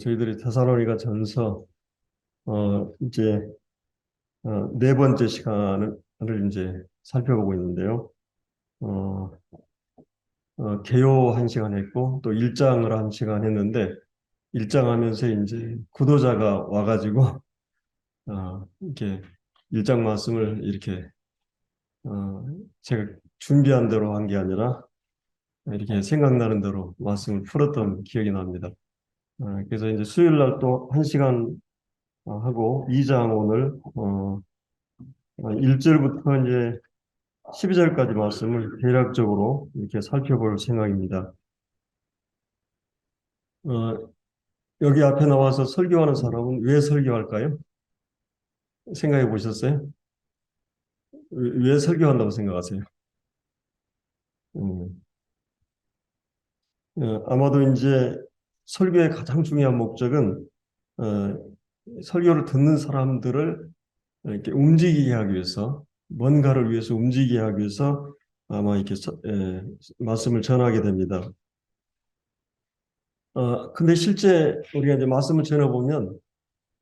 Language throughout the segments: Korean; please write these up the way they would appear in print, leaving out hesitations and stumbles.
저희들이 데살로니가 전서 이제 네 번째 시간을 이제 살펴보고 있는데요. 어, 개요 한 시간 했고 또 일장을 한 시간 했는데 일장 하면서 이제 구도자가 와가지고 이렇게 일장 말씀을 이렇게 제가 준비한 대로 한 게 아니라 이렇게 생각나는 대로 말씀을 풀었던 기억이 납니다. 그래서 이제 수요일 날 또 한 시간 하고 2장 오늘 1절부터 이제 12절까지 말씀을 대략적으로 이렇게 살펴볼 생각입니다. 어, 여기 앞에 나와서 설교하는 사람은 왜 설교할까요? 생각해 보셨어요? 왜 설교한다고 생각하세요? 음, 아마도 이제 설교의 가장 중요한 목적은 어, 설교를 듣는 사람들을 이렇게 움직이게 하기 위해서, 뭔가를 위해서 움직이게 하기 위해서 아마 이렇게 말씀을 전하게 됩니다. 근데 실제 우리가 이제 말씀을 전해보면,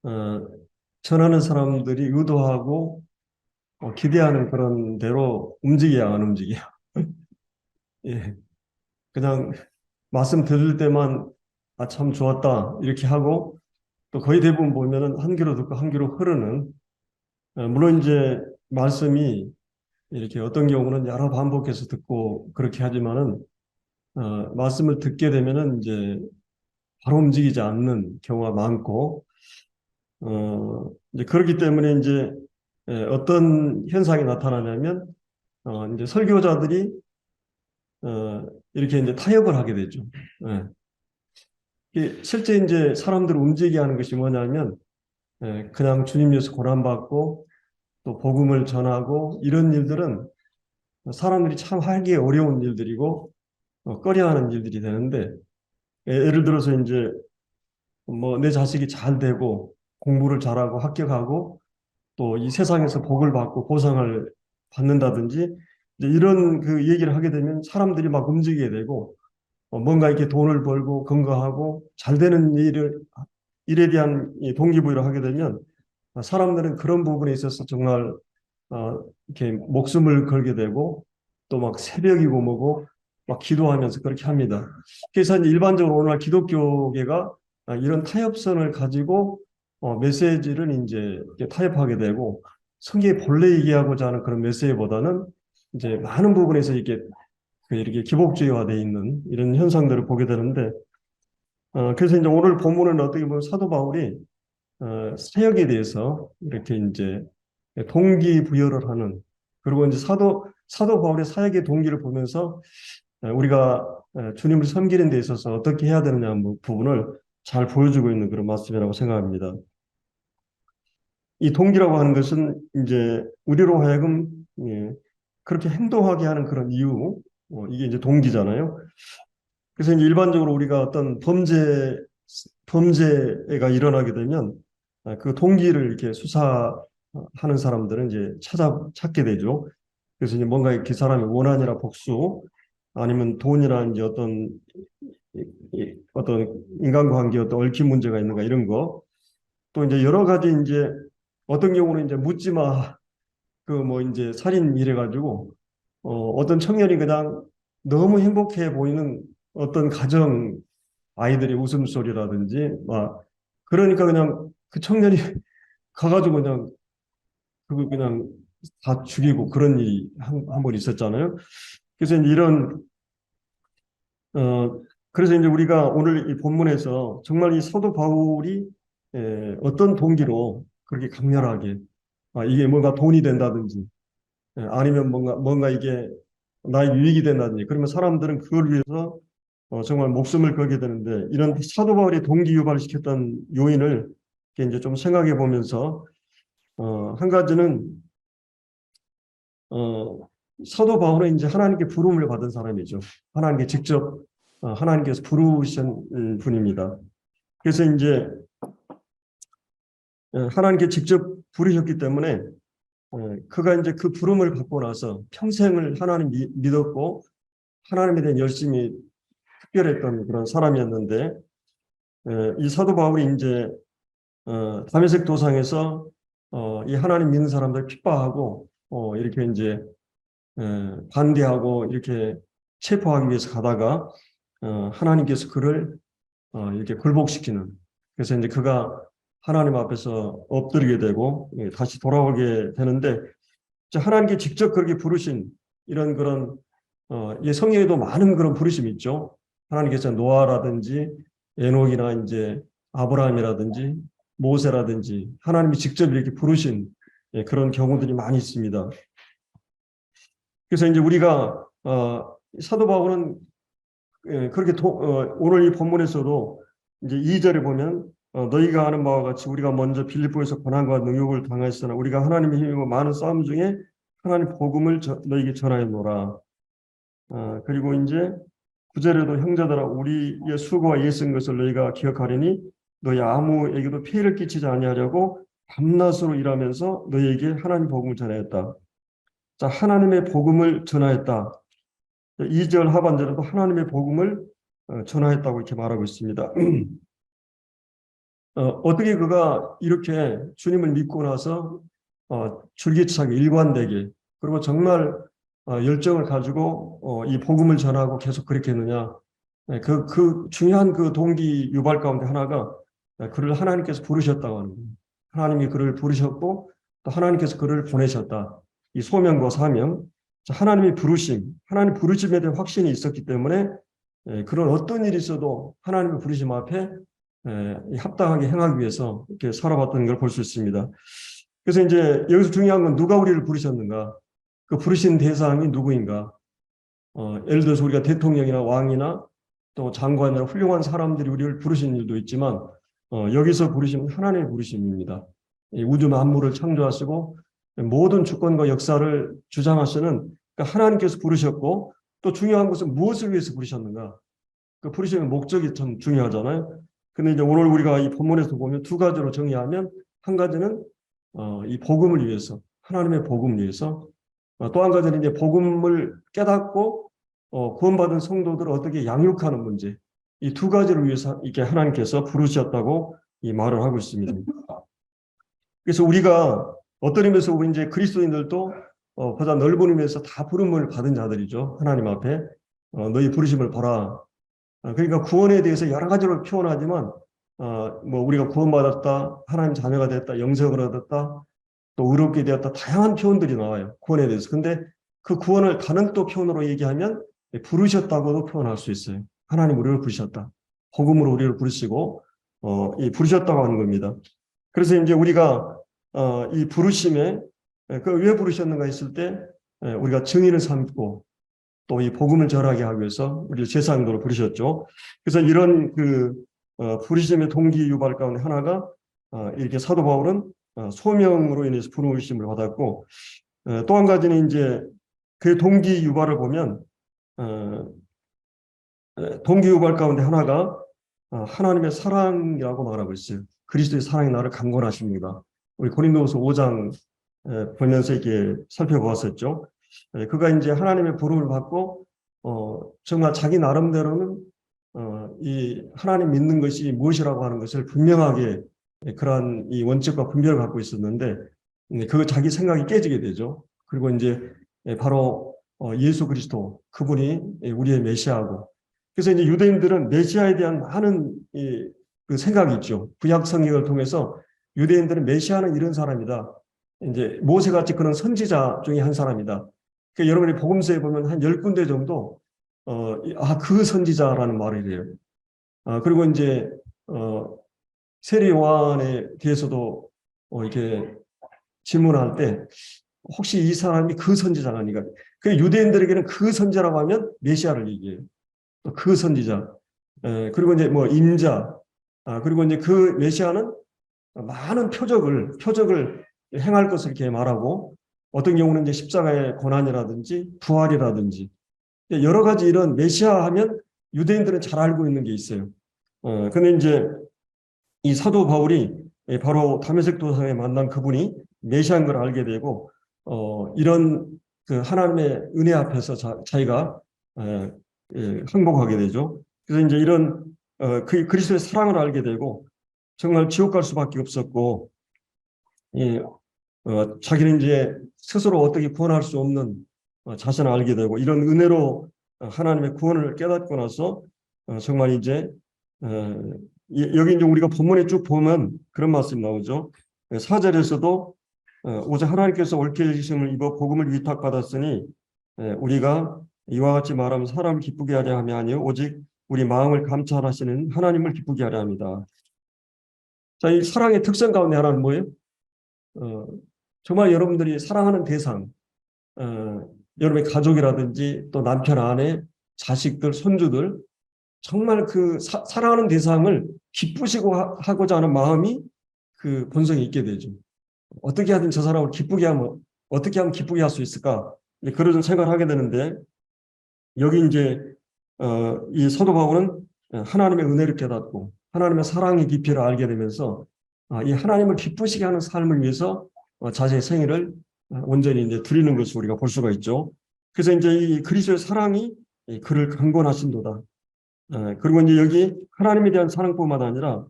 어, 전하는 사람들이 의도하고 기대하는 그런 대로 움직여야 안 움직여요. 예. 그냥 말씀 들을 때만 참 좋았다 이렇게 하고 또 거의 대부분 보면은 한 귀로 듣고 한 귀로 흐르는 물론 이제 말씀이 이렇게 어떤 경우는 여러 반복해서 듣고 그렇게 하지만은 말씀을 듣게 되면은 이제 바로 움직이지 않는 경우가 많고 이제 그렇기 때문에 이제 어떤 현상이 나타나냐면 이제 설교자들이 이렇게 이제 타협을 하게 되죠. 예. 이게 실제 이제 사람들을 움직이게 하는 것이 뭐냐면 그냥 주님 예수 고난받고 또 복음을 전하고 이런 일들은 사람들이 참 하기 어려운 일들이고 꺼려하는 일들이 되는데 예를 들어서 이제 뭐 내 자식이 잘 되고 공부를 잘하고 합격하고 또 이 세상에서 복을 받고 보상을 받는다든지 이제 이런 그 얘기를 하게 되면 사람들이 막 움직이게 되고 뭔가 이렇게 돈을 벌고 건강하고 잘 되는 일에 대한 이 동기부여를 하게 되면 사람들은 그런 부분에 있어서 정말 이렇게 목숨을 걸게 되고 또 막 새벽이고 뭐고 막 기도하면서 그렇게 합니다. 그래서 이제 일반적으로 오늘날 기독교계가 이런 타협성을 가지고 메시지를 이제 이렇게 타협하게 되고 성경에 본래 얘기하고자 하는 그런 메시지보다는 이제 많은 부분에서 이렇게 이렇게 기복주의화되어 있는 이런 현상들을 보게 되는데 그래서 이제 오늘 본문은 어떻게 보면 사도 바울이 사역에 대해서 이렇게 이제 동기부여를 하는 그리고 이제 사도 바울의 사역의 동기를 보면서 우리가 주님을 섬기는 데 있어서 어떻게 해야 되느냐 부분을 잘 보여주고 있는 그런 말씀이라고 생각합니다. 이 동기라고 하는 것은 이제 우리로 하여금 그렇게 행동하게 하는 그런 이유, 이게 이제 동기잖아요. 그래서 이제 일반적으로 우리가 어떤 범죄가 일어나게 되면 그 동기를 이렇게 수사하는 사람들은 이제 찾게 되죠. 그래서 이제 뭔가 그 사람의 원한이나 복수 아니면 돈이나 이제 어떤 인간관계 어떤 얽힌 문제가 있는가 이런 거 또 이제 여러 가지 이제 어떤 경우는 이제 묻지 마 그 뭐 이제 살인 이래 가지고 어떤 청년이 그냥 너무 행복해 보이는 어떤 가정 아이들의 웃음소리라든지 막 그러니까 그냥 그 청년이 가가지고 그냥 그걸 그냥 다 죽이고 그런 일이 한 번 있었잖아요. 그래서 이제 이런 그래서 이제 우리가 오늘 이 본문에서 정말 이 사도 바울이 어떤 동기로 그렇게 강렬하게 이게 뭔가 돈이 된다든지 아니면 뭔가 이게 나의 유익이 된다든지 그러면 사람들은 그걸 위해서 정말 목숨을 걸게 되는데 이런 사도 바울이 동기 유발시켰던 요인을 이제 좀 생각해 보면서 한 가지는 어, 사도 바울은 이제 하나님께 부름을 받은 사람이죠. 하나님께 직접 하나님께서 부르신 분입니다. 그래서 이제 하나님께 직접 부르셨기 때문에 그가 이제 그 부름을 받고 나서 평생을 하나님 믿었고 하나님에 대한 열심히 특별했던 그런 사람이었는데 이 사도 바울이 이제 다메섹 도상에서 이 하나님 믿는 사람들 핍박하고 이렇게 이제 반대하고 이렇게 체포하기 위해서 가다가 하나님께서 그를 이렇게 굴복시키는, 그래서 이제 그가 하나님 앞에서 엎드리게 되고 다시 돌아오게 되는데, 하나님께 직접 그렇게 부르신 이런 그런 이 성경에도 많은 그런 부르심이 있죠. 하나님께서 노아라든지 에녹이나 이제 아브라함이라든지 모세라든지 하나님이 직접 이렇게 부르신 그런 경우들이 많이 있습니다. 그래서 이제 우리가 사도 바울은 그렇게 오늘 이 본문에서도 이제 2절에 보면 너희가 아는 바와 같이 우리가 먼저 빌립보에서 고난과 능욕을 당하였으나 우리가 하나님의 힘입어 많은 싸움 중에 하나님 복음을 너희에게 전하였노라. 그리고 이제 9절에도 형제들아 우리의 수고와 애쓴 쓴 것을 너희가 기억하리니 너희 아무에게도 피해를 끼치지 아니하려고 밤낮으로 일하면서 너희에게 하나님 복음을 전하였다. 자, 하나님의 복음을 전하였다. 2절 하반절에도 하나님의 복음을 전하였다고 이렇게 말하고 있습니다. 어떻게 그가 이렇게 주님을 믿고 나서 줄기차게 일관되게 그리고 정말 열정을 가지고 이 복음을 전하고 계속 그렇게 했느냐? 그 중요한 그 동기 유발 가운데 하나가 그를 하나님께서 부르셨다고 하는 거예요. 하나님이 그를 부르셨고 또 하나님께서 그를 보내셨다. 이 소명과 사명, 하나님의 부르심, 하나님 부르심에 대한 확신이 있었기 때문에 그런 어떤 일이 있어도 하나님의 부르심 앞에 합당하게 행하기 위해서 이렇게 살아봤던 걸 볼 수 있습니다. 그래서 이제 여기서 중요한 건 누가 우리를 부르셨는가? 그 부르신 대상이 누구인가? 예를 들어서 우리가 대통령이나 왕이나 또 장관이나 훌륭한 사람들이 우리를 부르신 일도 있지만 여기서 부르심은 하나님의 부르심입니다. 이 우주 만물을 창조하시고 모든 주권과 역사를 주장하시는 그러니까 하나님께서 부르셨고 또 중요한 것은 무엇을 위해서 부르셨는가? 그 부르심의 목적이 참 중요하잖아요. 근데 이제 오늘 우리가 이 본문에서 보면 두 가지로 정의하면 한 가지는 이 복음을 위해서 하나님의 복음을 위해서 또 한 가지는 이제 복음을 깨닫고 구원받은 성도들을 어떻게 양육하는 문제 이 두 가지를 위해서 이렇게 하나님께서 부르셨다고 이 말을 하고 있습니다. 그래서 우리가 어떤 의미에서 우리 이제 그리스도인들도 보다 넓은 의미에서 다 부름을 받은 자들이죠. 하나님 앞에 너희 부르심을 보라. 그러니까 구원에 대해서 여러 가지로 표현하지만 뭐 우리가 구원받았다, 하나님 자녀가 됐다, 영생을 얻었다, 또 의롭게 되었다 다양한 표현들이 나와요. 구원에 대해서. 근데 그 구원을 다른 또 표현으로 얘기하면 부르셨다고도 표현할 수 있어요. 하나님 우리를 부르셨다. 복음으로 우리를 부르시고 이 부르셨다고 하는 겁니다. 그래서 이제 우리가 이 부르심에 그 왜 부르셨는가 했을 때 우리가 증인을 삼고 또 이 복음을 전하게 하기 위해서 우리를 제사장도로 부르셨죠. 그래서 이런 그 부르심의 동기 유발 가운데 하나가 이렇게 사도 바울은 소명으로 인해서 부르심을 받았고 또 한 가지는 이제 그 동기 유발을 보면 동기 유발 가운데 하나가 하나님의 사랑이라고 말하고 있어요. 그리스도의 사랑이 나를 강권하십니다. 우리 고린도후서 5장 보면서 이렇게 살펴보았었죠. 그가 이제 하나님의 부름을 받고 정말 자기 나름대로는 이 하나님 믿는 것이 무엇이라고 하는 것을 분명하게 그러한 이 원칙과 분별을 갖고 있었는데 그 자기 생각이 깨지게 되죠. 그리고 이제 바로 예수 그리스도 그분이 우리의 메시아고 그래서 이제 유대인들은 메시아에 대한 많은 그 생각이 있죠. 구약 성경을 통해서 유대인들은 메시아는 이런 사람이다. 이제 모세같이 그런 선지자 중에 한 사람이다. 그러니까 여러분이 복음서에 보면 한 10군데 정도 그 선지자라는 말을 해요. 그리고 이제 세례 요한에 대해서도 이렇게 질문할 때 혹시 이 사람이 그 선지자가 아닌가? 그 유대인들에게는 그 선지자라고 하면 메시아를 얘기해요. 그 선지자. 그리고 이제 뭐 임자. 그리고 이제 그 메시아는 많은 표적을 행할 것을 이렇게 말하고 어떤 경우는 이제 십자가의 고난이라든지 부활이라든지 여러 가지 이런 메시아 하면 유대인들은 잘 알고 있는 게 있어요. 근데 이제 이 사도 바울이 바로 다메섹 도상에 만난 그분이 메시아인 걸 알게 되고 이런 그 하나님의 은혜 앞에서 자기가 항복하게 되죠. 그래서 이제 이런 그 그리스도의 사랑을 알게 되고 정말 지옥 갈 수밖에 없었고, 이 자기는 이제 스스로 어떻게 구원할 수 없는 자신을 알게 되고 이런 은혜로 하나님의 구원을 깨닫고 나서 정말 이제 여기 이제 우리가 본문에 쭉 보면 그런 말씀 나오죠. 4절에서도 오직 하나님께서 옳게 여기심을 입어 복음을 위탁받았으니 우리가 이와 같이 말하면 사람을 기쁘게 하려 함이 아니요 오직 우리 마음을 감찰하시는 하나님을 기쁘게 하려 합니다. 자, 이 사랑의 특성 가운데 하나는 뭐예요? 정말 여러분들이 사랑하는 대상, 여러분의 가족이라든지 또 남편, 아내, 자식들, 손주들, 정말 그 사랑하는 대상을 기쁘시고 하고자 하는 마음이 그 본성이 있게 되죠. 어떻게 하든 저 사람을 기쁘게 하면, 어떻게 하면 기쁘게 할 수 있을까? 그런 생각을 하게 되는데, 여기 이제, 이 사도 바울은 하나님의 은혜를 깨닫고, 하나님의 사랑의 깊이를 알게 되면서, 이 하나님을 기쁘시게 하는 삶을 위해서 자신의 생애를 온전히 이제 드리는 것을 우리가 볼 수가 있죠. 그래서 이제 이 그리스도의 사랑이 그를 강권하신도다. 그리고 이제 여기 하나님에 대한 사랑뿐만 아니라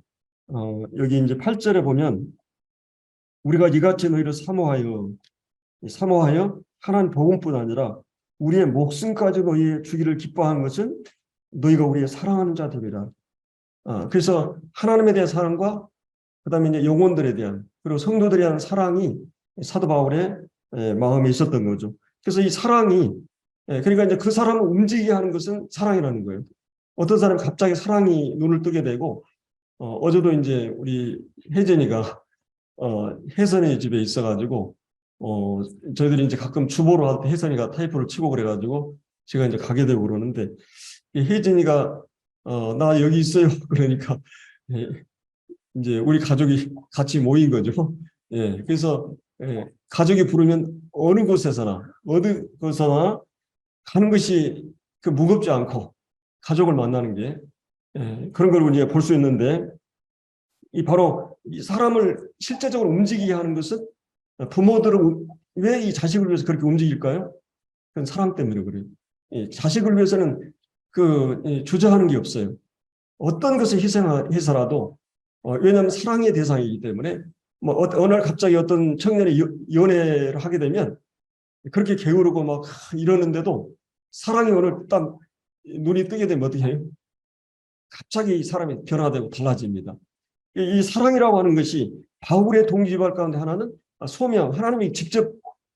여기 이제 8절에 보면 우리가 이같이 너희를 사모하여 하나님 복음뿐 아니라 우리의 목숨까지 너희의 주기를 기뻐하는 것은 너희가 우리의 사랑하는 자들이라. 그래서 하나님에 대한 사랑과 그다음에 이제 영혼들에 대한 그리고 성도들에 대한 사랑이 사도 바울의 마음에 있었던 거죠. 그래서 이 사랑이 그러니까 이제 그 사람을 움직이게 하는 것은 사랑이라는 거예요. 어떤 사람은 갑자기 사랑이 눈을 뜨게 되고 어제도 이제 우리 혜진이가 혜선이 집에 있어가지고 저희들이 이제 가끔 주보로 할 때 혜선이가 타이프를 치고 그래가지고 제가 이제 가게 되고 그러는데 혜진이가 나 여기 있어요 그러니까 이제 우리 가족이 같이 모인 거죠. 예, 그래서 가족이 부르면 어느 곳에서나 가는 것이 그 무겁지 않고 가족을 만나는 게 그런 걸 우리가 볼 수 있는데 이 바로 이 사람을 실제적으로 움직이게 하는 것은 부모들은 왜 이 자식을 위해서 그렇게 움직일까요? 그건 사랑 때문에 그래요. 자식을 위해서는 주저하는 게 없어요. 어떤 것을 희생해서라도 왜냐하면 사랑의 대상이기 때문에 뭐 어느 날 갑자기 어떤 청년이 연애를 하게 되면 그렇게 게으르고 막 이러는데도 사랑이 오늘 딱 눈이 뜨게 되면 어떻게 해요? 갑자기 이 사람이 변화되고 달라집니다. 이 사랑이라고 하는 것이 바울의 동기부여 가운데 하나는 소명, 하나님이 직접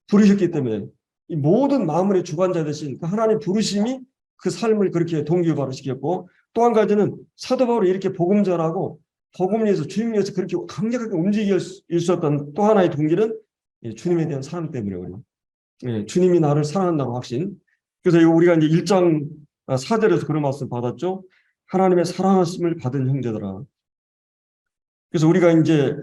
부르셨기 때문에 이 모든 마음의 주관자 되신 그 하나님 부르심이 그 삶을 그렇게 동기부여를 시켰고 또 한 가지는 사도 바울이 이렇게 복음 전하고 복음을 위해서 주님을 위해서 그렇게 강력하게 움직일 수 있었던 또 하나의 동기는 주님에 대한 사랑 때문에 그래요. 주님이 나를 사랑한다는 확신. 그래서 우리가 이제 1장 4절에서 그런 말씀 받았죠. 하나님의 사랑하심을 받은 형제들아. 그래서 우리가 이제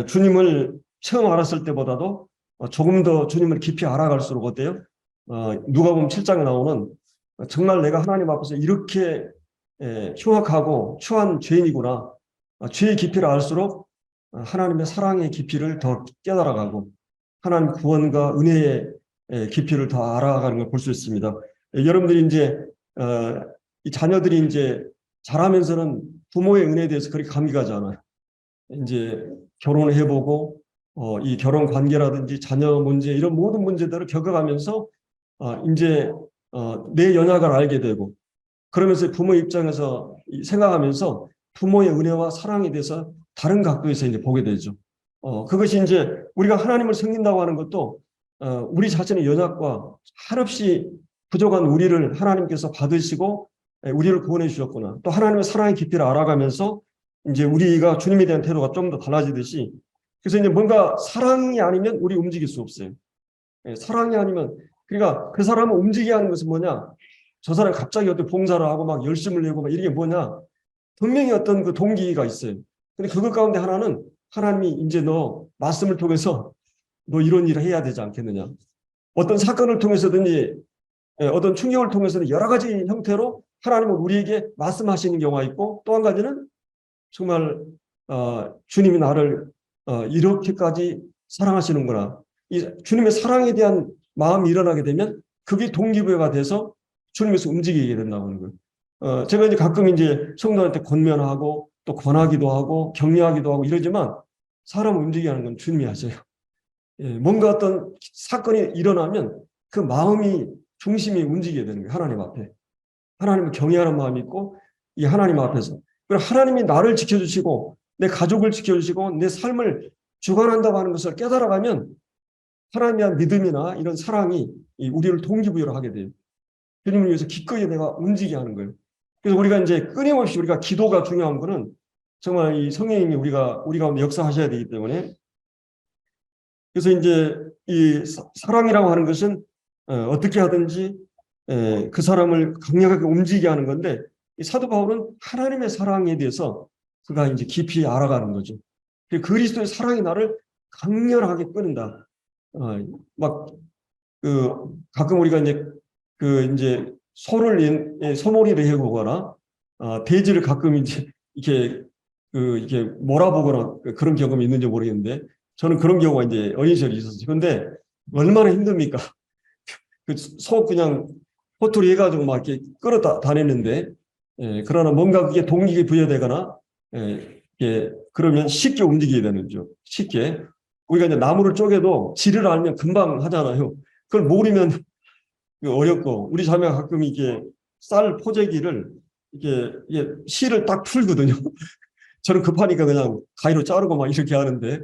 주님을 처음 알았을 때보다도 조금 더 주님을 깊이 알아갈수록 어때요? 누가복음 7장에 나오는 정말 내가 하나님 앞에서 이렇게 흉악하고 추한 죄인이구나. 죄의 깊이를 알수록 하나님의 사랑의 깊이를 더 깨달아가고 하나님 구원과 은혜의 깊이를 더 알아가는 걸 볼 수 있습니다. 여러분들이 이제 이 자녀들이 이제 자라면서는 부모의 은혜에 대해서 그렇게 감기가지 않아요. 이제 결혼을 해보고 이 결혼 관계라든지 자녀 문제 이런 모든 문제들을 겪어가면서 이제 내 연약을 알게 되고 그러면서 부모 입장에서 생각하면서 부모의 은혜와 사랑에 대해서 다른 각도에서 이제 보게 되죠. 그것이 이제 우리가 하나님을 섬긴다고 하는 것도 우리 자신의 연약과 한없이 부족한 우리를 하나님께서 받으시고 우리를 구원해 주셨구나. 또 하나님의 사랑의 깊이를 알아가면서 이제 우리가 주님에 대한 태도가 좀 더 달라지듯이 그래서 이제 뭔가 사랑이 아니면 우리 움직일 수 없어요. 사랑이 아니면 그러니까 그 사람을 움직이게 하는 것은 뭐냐? 저 사람이 갑자기 어떤 봉사를 하고 막 열심을 내고 막 이게 뭐냐? 분명히 어떤 그 동기가 있어요. 근데 그것 가운데 하나는 하나님이 이제 너 말씀을 통해서 너 이런 일을 해야 되지 않겠느냐? 어떤 사건을 통해서든지 어떤 충격을 통해서는 여러 가지 형태로 하나님은 우리에게 말씀하시는 경우가 있고 또 한 가지는 정말 주님이 나를 이렇게까지 사랑하시는구나. 이 주님의 사랑에 대한 마음이 일어나게 되면 그게 동기부여가 돼서 주님에서 움직이게 된다고 하는 거예요. 제가 이제 가끔 이제 성도한테 권면하고 또 권하기도 하고 격려하기도 하고 이러지만 사람을 움직이게 하는 건 주님이 하세요. 예, 뭔가 어떤 사건이 일어나면 그 마음이 중심이 움직여야 되는 거예요. 하나님 앞에. 하나님을 경외하는 마음이 있고 이 하나님 앞에서. 그리고 하나님이 나를 지켜주시고 내 가족을 지켜주시고 내 삶을 주관한다고 하는 것을 깨달아가면 하나님에 대한 믿음이나 이런 사랑이 우리를 동기부여를 하게 돼요. 주님을 위해서 기꺼이 내가 움직이게 하는 거예요. 그래서 우리가 이제 끊임없이 우리가 기도가 중요한 거는 정말 이 성령님이 우리 가운데 역사하셔야 되기 때문에 그래서 이제 이 사랑이라고 하는 것은 어떻게 하든지 그 사람을 강력하게 움직이게 하는 건데 이 사도 바울은 하나님의 사랑에 대해서 그가 이제 깊이 알아가는 거죠. 그리스도의 사랑이 나를 강렬하게 끄는다. 가끔 우리가 이제 이제 소몰이를 해보거나 대지를 가끔 이제 이렇게 몰아보거나 그런 경험이 있는지 모르겠는데 저는 그런 경우가 이제 어린 시절에 있었어요. 그런데 얼마나 힘듭니까? 그냥 호투리 해가지고 막 이렇게 끌어 다녔는데, 그러나 뭔가 그게 동력이 부여되거나, 그러면 쉽게 움직이게 되는 거죠. 쉽게. 우리가 이제 나무를 쪼개도 질을 알면 금방 하잖아요. 그걸 모르면 어렵고, 우리 자매가 가끔 이게 쌀 포재기를 이게 실을 딱 풀거든요. 저는 급하니까 그냥 가위로 자르고 막 이렇게 하는데,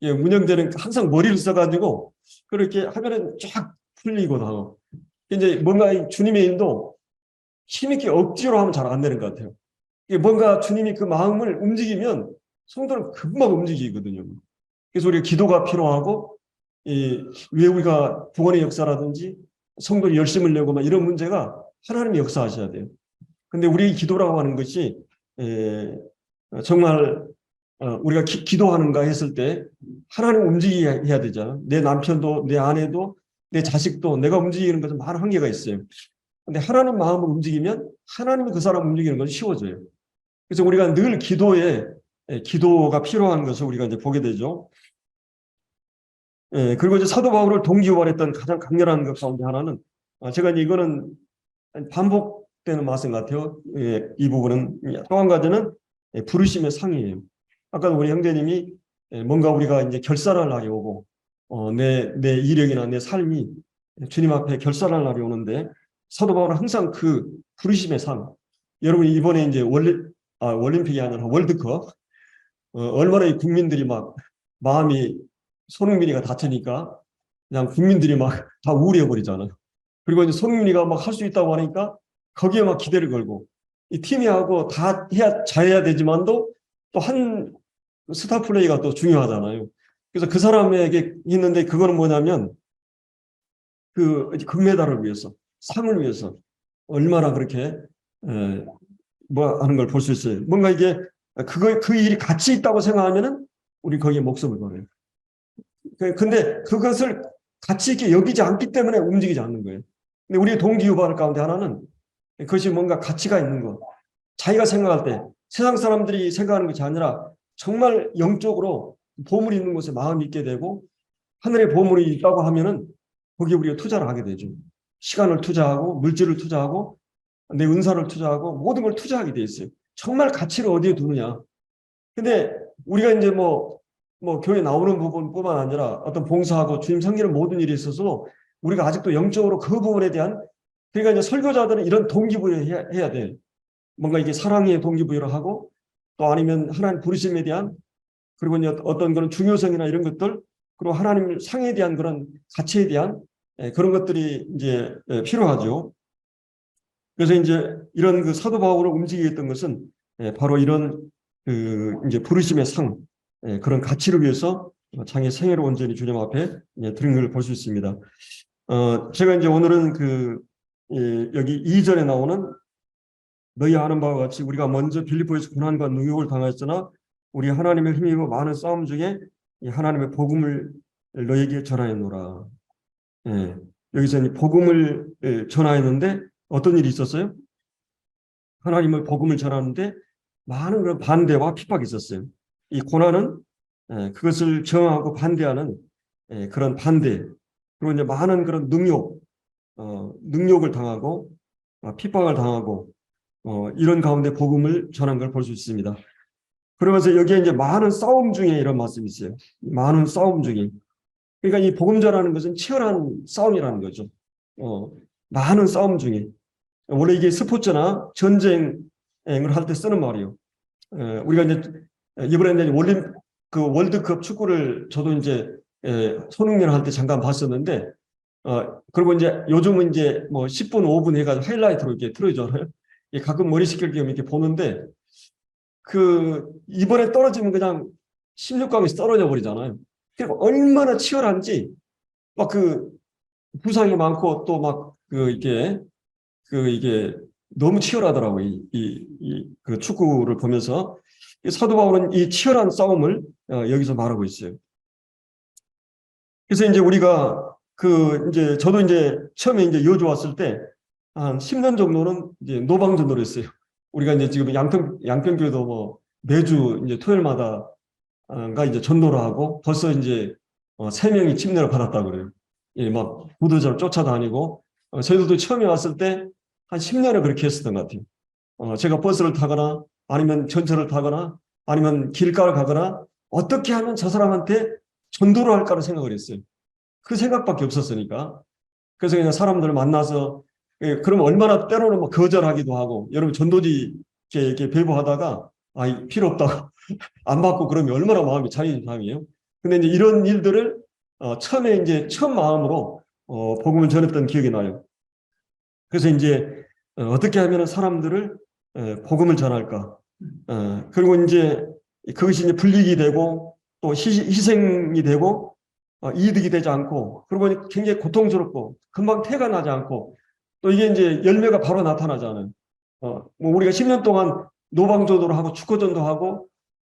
문영대는 항상 머리를 써가지고, 그렇게 하면은 쫙 풀리고 하고. 이제 뭔가 주님의 인도 힘있게 억지로 하면 잘 안 되는 것 같아요. 뭔가 주님이 그 마음을 움직이면 성도는 금방 움직이거든요. 그래서 우리가 기도가 필요하고, 왜 우리가 구원의 역사라든지 성도를 열심을 내고 막 이런 문제가 하나님이 역사하셔야 돼요. 근데 우리의 기도라고 하는 것이 정말 우리가 기도하는가 했을 때 하나님 움직이게 해야 되잖아. 내 남편도 내 아내도 내 자식도 내가 움직이는 것은 많은 한계가 있어요. 근데 하나님 마음을 움직이면 하나님이 그 사람 움직이는 건 쉬워져요. 그래서 우리가 늘 기도가 필요한 것을 우리가 이제 보게 되죠. 그리고 이제 사도 바울을 동기부여했던 가장 강렬한 것 가운데 하나는 제가 이제 이거는 반복되는 말씀 같아요. 이 부분은 또 한 가지는 부르심의 상이에요. 아까 우리 형제님이 뭔가 우리가 이제 결산할 날이 오고 내 이력이나 내 삶이 주님 앞에 결산할 날이 오는데 사도 바울은 항상 그 부르심의 상. 여러분 이번에 이제 올림픽이 아니라 월드컵 얼마나 이 국민들이 막 마음이 손흥민이가 다치니까 그냥 국민들이 막 다 우울해 버리잖아요. 그리고 이제 손흥민이가 막 할 수 있다고 하니까 거기에 막 기대를 걸고 이 팀이 하고 다 잘해야 되지만도 또 한 스타 플레이가 또 중요하잖아요. 그래서 그 사람에게 있는데 그거는 뭐냐면 그 금메달을 위해서 상을 위해서 얼마나 그렇게 뭐 하는 걸 볼 수 있어요. 뭔가 이게 그 일이 가치 있다고 생각하면은 우리 거기에 목숨을 걸어요. 근데 그것을 가치 있게 여기지 않기 때문에 움직이지 않는 거예요. 근데 우리의 동기유발 가운데 하나는 그것이 뭔가 가치가 있는 것. 자기가 생각할 때 세상 사람들이 생각하는 것이 아니라 정말 영적으로 보물이 있는 곳에 마음이 있게 되고 하늘에 보물이 있다고 하면은 거기에 우리가 투자를 하게 되죠. 시간을 투자하고 물질을 투자하고 내 은사를 투자하고 모든 걸 투자하게 돼 있어요. 정말 가치를 어디에 두느냐. 근데 우리가 이제 뭐 교회 나오는 부분뿐만 아니라 어떤 봉사하고 주님 섬기는 모든 일에 있어서 우리가 아직도 영적으로 그 부분에 대한 그러니까 이제 설교자들은 이런 동기부여 해야 돼. 뭔가 이게 사랑의 동기부여를 하고 또 아니면 하나님 부르심에 대한 그리고 이제 어떤 그런 중요성이나 이런 것들 그리고 하나님 상에 대한 그런 가치에 대한 그런 것들이 이제 필요하죠. 그래서 이제 이런 그 사도 바울을 움직이게 했던 것은 바로 이런 그 이제 부르심의 상 그런 가치를 위해서 장의 생애로 온전히 주님 앞에 드린 걸 볼 수 있습니다. 제가 이제 오늘은 여기 2절에 나오는 너희 아는 바와 같이 우리가 먼저 빌립보에서 고난과 능욕을 당하였으나 우리 하나님의 힘입어 많은 싸움 중에 이 하나님의 복음을 너에게 전하였노라. 여기서 이 복음을 전하였는데 어떤 일이 있었어요? 하나님의 복음을 전하는데 많은 그런 반대와 핍박이 있었어요. 이 고난은 그것을 저항하고 반대하는 그런 반대 그리고 이제 많은 그런 능욕을 당하고 핍박을 당하고 이런 가운데 복음을 전한 걸 볼 수 있습니다. 그러면서 여기에 이제 많은 싸움 중에 이런 말씀이 있어요. 많은 싸움 중에. 그러니까 이 복음 전하는 것은 치열한 싸움이라는 거죠. 많은 싸움 중에. 원래 이게 스포츠나 전쟁을 할 때 쓰는 말이에요. 우리가 이제 이번에 이제 그 월드컵 축구를 저도 이제 손흥민 할 때 잠깐 봤었는데, 그리고 이제 요즘은 이제 뭐 10분, 5분 해가지고 하이라이트로 이렇게 틀어주잖아요. 가끔 머리 식힐 겸 이렇게 보는데, 이번에 떨어지면 그냥 16강에서 떨어져 버리잖아요. 그러니까 얼마나 치열한지, 막 부상이 많고 또 막 이게 너무 치열하더라고요. 그 축구를 보면서. 이 사도 바울은 이 치열한 싸움을 여기서 말하고 있어요. 그래서 이제 우리가 이제 저도 이제 처음에 이제 여주 왔을 때 한 10년 정도는 이제 노방전도를 했어요. 우리가 이제 지금 양평교회도 뭐 매주 이제 토요일마다 가 이제 전도를 하고 벌써 이제 3명이 침례를 받았다고 그래요. 예, 막 부도자를 쫓아다니고 저희들도 처음에 왔을 때 한 10년을 그렇게 했었던 것 같아요. 제가 버스를 타거나 아니면 전철을 타거나 아니면 길가를 가거나 어떻게 하면 저 사람한테 전도를 할까를 생각을 했어요. 그 생각밖에 없었으니까. 그래서 그냥 사람들을 만나서 그러면 얼마나 때로는 뭐 거절하기도 하고 여러분 전도지 이렇게 배부하다가 필요 없다고 안 받고 그러면 얼마나 마음이 자존심상이에요. 근데 이제 이런 일들을 처음에 이제 처음 마음으로 복음을 전했던 기억이 나요. 그래서 이제 어떻게 하면 사람들을 복음을 전할까? 그리고 이제 그것이 이제 불이익이 되고 또 희생이 되고 이득이 되지 않고 그리고 굉장히 고통스럽고 금방 태가 나지 않고 또 이게 이제 열매가 바로 나타나잖아요. 뭐 우리가 10년 동안 노방전도를 하고 축구전도 하고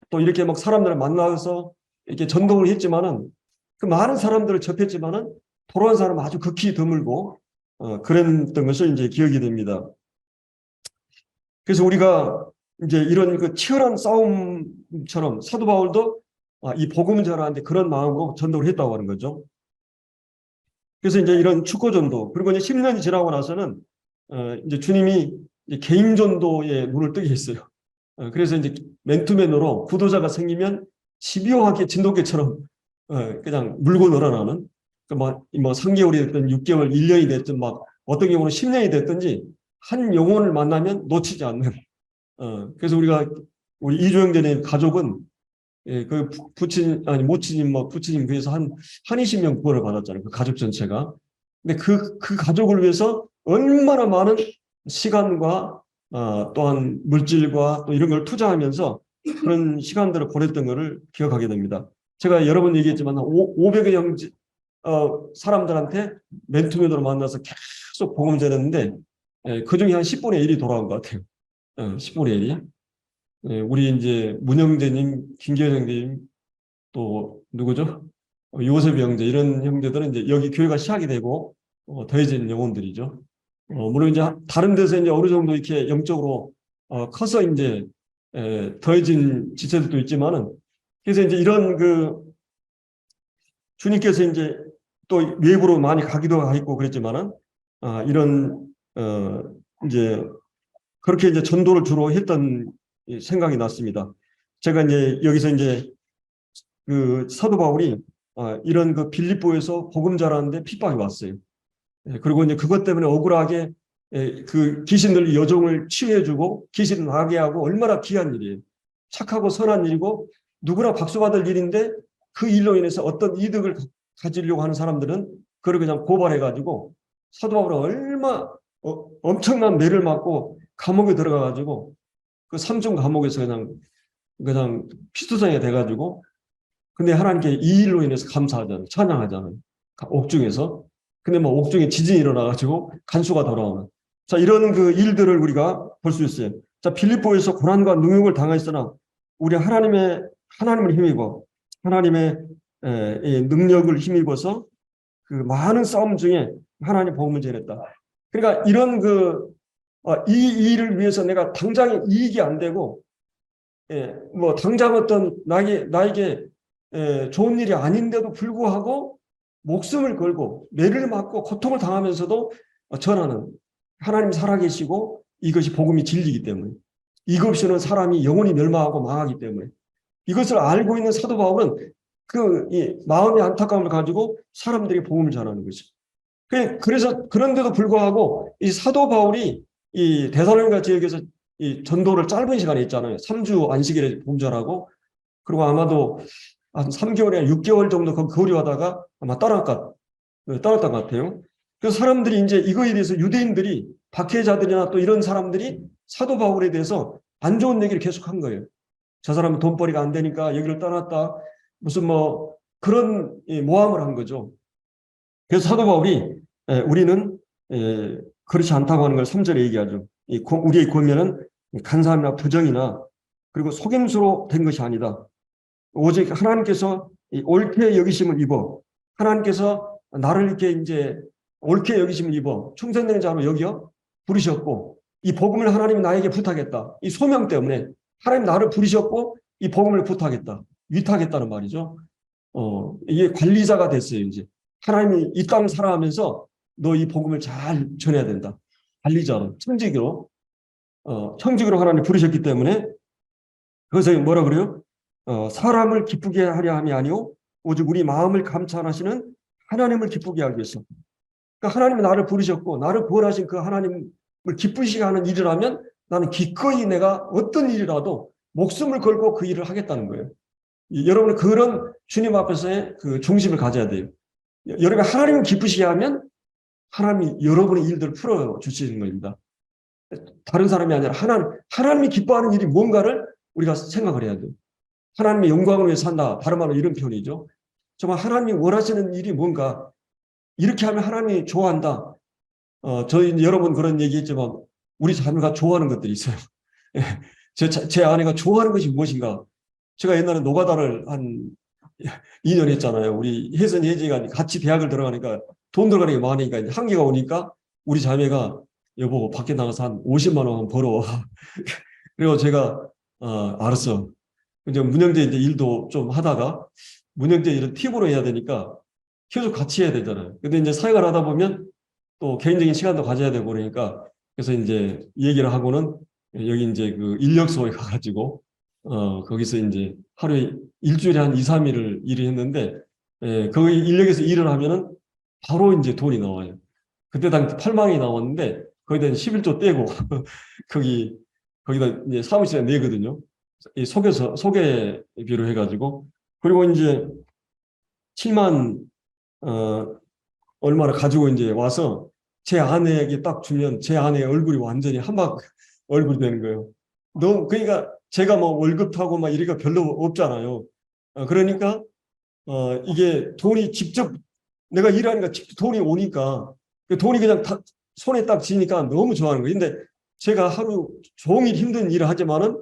또 이렇게 막 사람들을 만나서 이렇게 전도를 했지만은 그 많은 사람들을 접했지만은 돌아온 사람은 아주 극히 드물고 그랬던 것을 이제 기억이 됩니다. 그래서 우리가 이제 이런 그 치열한 싸움처럼 사도 바울도 이 복음을 전하는데 그런 마음으로 전도를 했다고 하는 거죠. 그래서 이제 이런 축구 전도 그리고 이제 10년이 지나고 나서는 이제 주님이 이제 개인 전도에 눈을 뜨게 했어요. 그래서 이제 맨투맨으로 구도자가 생기면 집요하게 진돗개처럼 그냥 물고 늘어나는 뭐 3개월이 됐든 6개월, 1년이 됐든 막 어떤 경우는 10년이 됐든지 한 영혼을 만나면 놓치지 않는. 그래서 우리 이조영전의 가족은 그 모친님 뭐 부친님 그래서 한 20명 구원을 받았잖아요. 그 가족 전체가. 근데 그 가족을 위해서 얼마나 많은 시간과 또한 물질과 또 이런 걸 투자하면서 그런 시간들을 보냈던 것을 기억하게 됩니다. 제가 여러 번 얘기했지만 500여 형제 사람들한테 맨투맨으로 만나서 계속 복음 전했는데 그중에 한 10분의 1이 돌아온 것 같아요. 10분의 1이. 우리 이제 문형재님, 김기현 형제님, 또 누구죠? 요셉 형제 이런 형제들은 이제 여기 교회가 시작이 되고 더해진 영혼들이죠. 물론 이제 다른 데서 이제 어느 정도 이렇게 영적으로 커서 이제 더해진 지체들도 있지만은 그래서 이제 이런 주님께서 이제 또 외부로 많이 가기도 하고 그랬지만은 이런 이제 그렇게 이제 전도를 주로 했던 생각이 났습니다. 제가 이제 여기서 이제 그 사도 바울이 이런 그 빌립보에서 복음 전하는데 핍박이 왔어요. 그리고 이제 그것 때문에 억울하게 그 귀신들 여종을 치유해주고 귀신 나게 하고 얼마나 귀한 일이에요. 착하고 선한 일이고 누구나 박수받을 일인데 그 일로 인해서 어떤 이득을 가지려고 하는 사람들은 그걸 그냥 고발해가지고 사도 바울은 엄청난 매를 맞고 감옥에 들어가가지고 그 삼중 감옥에서 그냥 피투성이 돼가지고 근데 하나님께 이 일로 인해서 감사하잖아요. 찬양하잖아요. 옥중에서. 근데 뭐 옥중에 지진이 일어나가지고 간수가 돌아오는. 자, 이런 그 일들을 우리가 볼 수 있어요. 자, 빌립보에서 고난과 능욕을 당했으나 우리 하나님을 힘입어 하나님의 이 능력을 힘입어서 그 많은 싸움 중에 하나님 복음을 전했다. 그러니까 이런 이 일을 위해서 내가 당장 이익이 안 되고 뭐 당장 어떤 나에게 좋은 일이 아닌데도 불구하고 목숨을 걸고 매를 맞고 고통을 당하면서도 전하는 하나님 살아계시고 이것이 복음이 진리이기 때문에. 이것 없이는 사람이 영원히 멸망하고 망하기 때문에. 이것을 알고 있는 사도 바울은 이 마음의 안타까움을 가지고 사람들이 복음을 전하는 거죠. 그래서 그런데도 불구하고 이 사도 바울이 이 데살로니가 지역에서 이 전도를 짧은 시간에 했잖아요. 3주 안식일에 복음 전하고, 그리고 아마도 한 3개월이나 6개월 정도 거리하다가 아마 떠났던 것 같아요. 그래서 사람들이 이제 이거에 대해서 유대인들이 박해자들이나 또 이런 사람들이 사도 바울에 대해서 안 좋은 얘기를 계속 한 거예요. 저 사람은 돈벌이가 안 되니까 여기를 떠났다. 무슨 뭐 그런 모함을 한 거죠. 그래서 사도 바울이 우리는 그렇지 않다고 하는 걸 3절에 얘기하죠. 우리의 권면은 간사함이나 부정이나 그리고 속임수로 된 것이 아니다. 오직 하나님께서 옳게 여기심을 입어, 하나님께서 나를 이렇게 이제 옳게 여기심을 입어 충성되는 자로 여겨 부르셨고, 이 복음을 하나님이 나에게 부탁했다. 이 소명 때문에 하나님 나를 부르셨고 이 복음을 부탁했다. 위탁했다는 말이죠. 이게 관리자가 됐어요. 이제 하나님이 이 땅 살아가면서 너 이 복음을 잘 전해야 된다. 관리자로, 청직으로 하나님 부르셨기 때문에. 그래서 뭐라 그래요? 사람을 기쁘게 하려 함이 아니오 오직 우리 마음을 감찰하시는 하나님을 기쁘게 하기 위해서. 그러니까 하나님이 나를 부르셨고 나를 구원하신 그 하나님을 기쁘시게 하는 일을 하면 나는 기꺼이 내가 어떤 일이라도 목숨을 걸고 그 일을 하겠다는 거예요. 여러분은 그런 주님 앞에서의 그 중심을 가져야 돼요. 여러분이 하나님을 기쁘시게 하면 하나님이 여러분의 일들을 풀어주시는 겁니다. 다른 사람이 아니라 하나님이 기뻐하는 일이 뭔가를 우리가 생각을 해야 돼요. 하나님의 영광을 위해서 산다. 다른 말로 이런 표현이죠. 정말 하나님이 원하시는 일이 뭔가, 이렇게 하면 하나님이 좋아한다. 저희 여러 번 그런 얘기했지만 우리 자녀가 좋아하는 것들이 있어요. 제 아내가 좋아하는 것이 무엇인가. 제가 옛날에 노가다를 한 2년 했잖아요. 우리 혜선 혜지가 같이 대학을 들어가니까 돈 들어가는 게 많으니까 한계가 오니까 우리 자매가 여보 밖에 나가서 한 50만 원 벌어. 그리고 제가 알았어. 이제 문영재 이제 일도 좀 하다가 문영재 일은 팀으로 해야 되니까 계속 같이 해야 되잖아요. 근데 이제 사역을 하다 보면 또 개인적인 시간도 가져야 되고 그러니까, 그래서 이제 얘기를 하고는 여기 이제 그 인력소에 가가지고 거기서 이제 하루에 일주일에 한 2, 3일을 일을 했는데, 거기 인력에서 일을 하면은 바로 이제 돈이 나와요. 그때 당시 8만원이 나왔는데 거기다 11조 떼고 거기다 이제 사무실에 내거든요. 이 소개비로 해가지고. 그리고 이제 7만 얼마나 가지고 이제 와서 제 아내에게 딱 주면 제 아내의 얼굴이 완전히 한박 얼굴이 되는 거예요. 그러니까 제가 뭐 월급 타고 막 이래가 별로 없잖아요. 그러니까 이게 돈이 직접 내가 일하니까 직접 돈이 오니까 그 돈이 그냥 손에 딱 쥐니까 너무 좋아하는 거예요. 근데 제가 하루 종일 힘든 일을 하지만은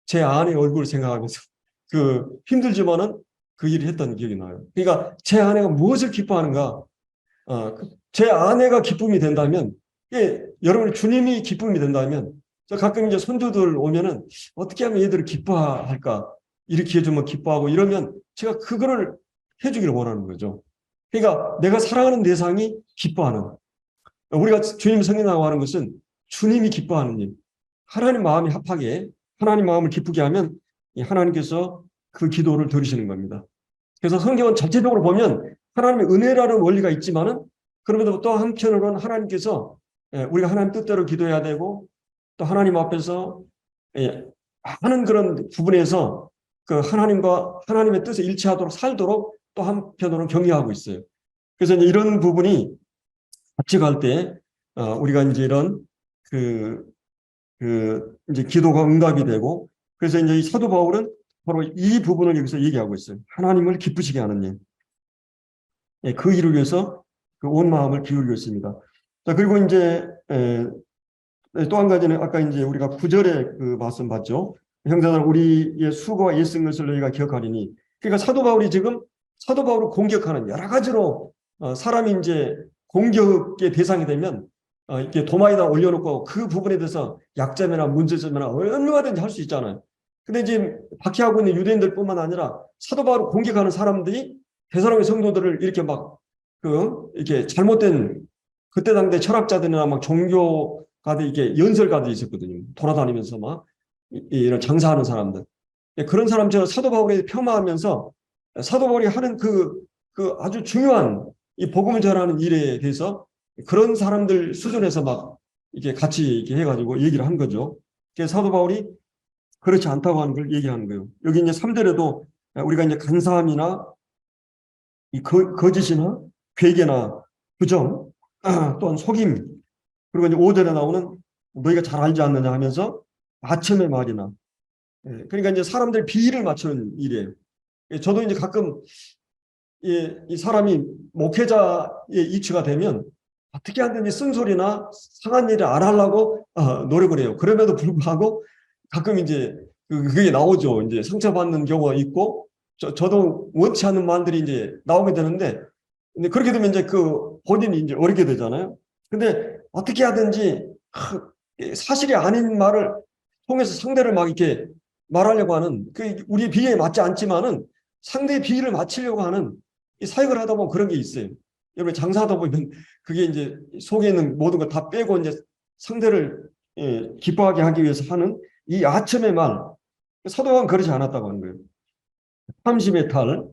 제 아내의 얼굴을 생각하면서 힘들지만은 그 일을 했던 기억이 나요. 그러니까 제 아내가 무엇을 기뻐하는가? 제 아내가 기쁨이 된다면, 여러분이 주님이 기쁨이 된다면, 저 가끔 이제 손주들 오면은 어떻게 하면 얘들을 기뻐할까? 이렇게 해주면 기뻐하고 이러면 제가 그거를 해주기를 원하는 거죠. 그러니까 내가 사랑하는 대상이 기뻐하는, 우리가 주님 성령하고 하는 것은 주님이 기뻐하는 일, 하나님 마음이 합하게 하나님 마음을 기쁘게 하면 하나님께서 그 기도를 들으시는 겁니다. 그래서 성경은 전체적으로 보면 하나님의 은혜라는 원리가 있지만은, 그럼에도 또 한편으로는 하나님께서 우리가 하나님 뜻대로 기도해야 되고 또 하나님 앞에서 하는 그런 부분에서 그 하나님과 하나님의 뜻에 일치하도록 살도록 또 한편으로는 격려하고 있어요. 그래서 이제 이런 부분이 같이 갈 때 우리가 이제 이런 이제 기도가 응답이 되고, 그래서 이제 이 사도 바울은 바로 이 부분을 여기서 얘기하고 있어요. 하나님을 기쁘시게 하는 일. 그 일을 위해서 그 온 마음을 기울이고 있습니다. 자, 그리고 이제 또 한 가지는 아까 이제 우리가 9절에 그 말씀 봤죠. 형제들 우리의 수고와 애쓴 것을 너희가 기억하리니. 그러니까 사도 바울을 공격하는 여러 가지로 사람이 이제 공격의 대상이 되면 이렇게 도마에다 올려놓고 그 부분에 대해서 약점이나 문제점이나 얼마든지 할 수 있잖아요. 근데 이제 박해하고 있는 유대인들뿐만 아니라 사도 바울을 공격하는 사람들이 데살로니가 성도들을 이렇게 이렇게 잘못된 그때 당대 철학자들이나 막 종교 가도 이게 연설가들이 있었거든요. 돌아다니면서 막 이런 장사하는 사람들. 그런 사람처럼 사도 바울이 폄하하면서 사도 바울이 하는 그 아주 중요한 이 복음을 전하는 일에 대해서 그런 사람들 수준에서 막 이게 같이 이렇게 해가지고 얘기를 한 거죠. 그래서 사도 바울이 그렇지 않다고 하는 걸 얘기하는 거예요. 여기 이제 3절에도 우리가 이제 간사함이나 이 거짓이나 괴계나 부정, 또한 속임, 그리고 이제 5절에 나오는 너희가 잘 알지 않느냐 하면서 아첨의 말이나, 그러니까 이제 사람들 비위를 맞추는 일이에요. 저도 이제 가끔 이 사람이 목회자의 이치가 되면 어떻게 하든지 쓴소리나 상한 일을 안 하려고 노력을 해요. 그럼에도 불구하고 가끔 이제 그게 나오죠. 이제 상처받는 경우가 있고, 저도 원치 않는 말들이 이제 나오게 되는데, 근데 그렇게 되면 이제 그 본인이 이제 어리게 되잖아요. 근데 어떻게 하든지 사실이 아닌 말을 통해서 상대를 막 이렇게 말하려고 하는, 그 우리 비위에 맞지 않지만은 상대의 비위를 맞추려고 하는 이 사역을 하다 보면 그런 게 있어요. 여러분 장사하다 보면 그게 이제 속에 있는 모든 걸 다 빼고 이제 상대를 기뻐하게 하기 위해서 하는 이 아첨의 말, 사도 바울은 그러지 않았다고 하는 거예요. 탐심의 탈,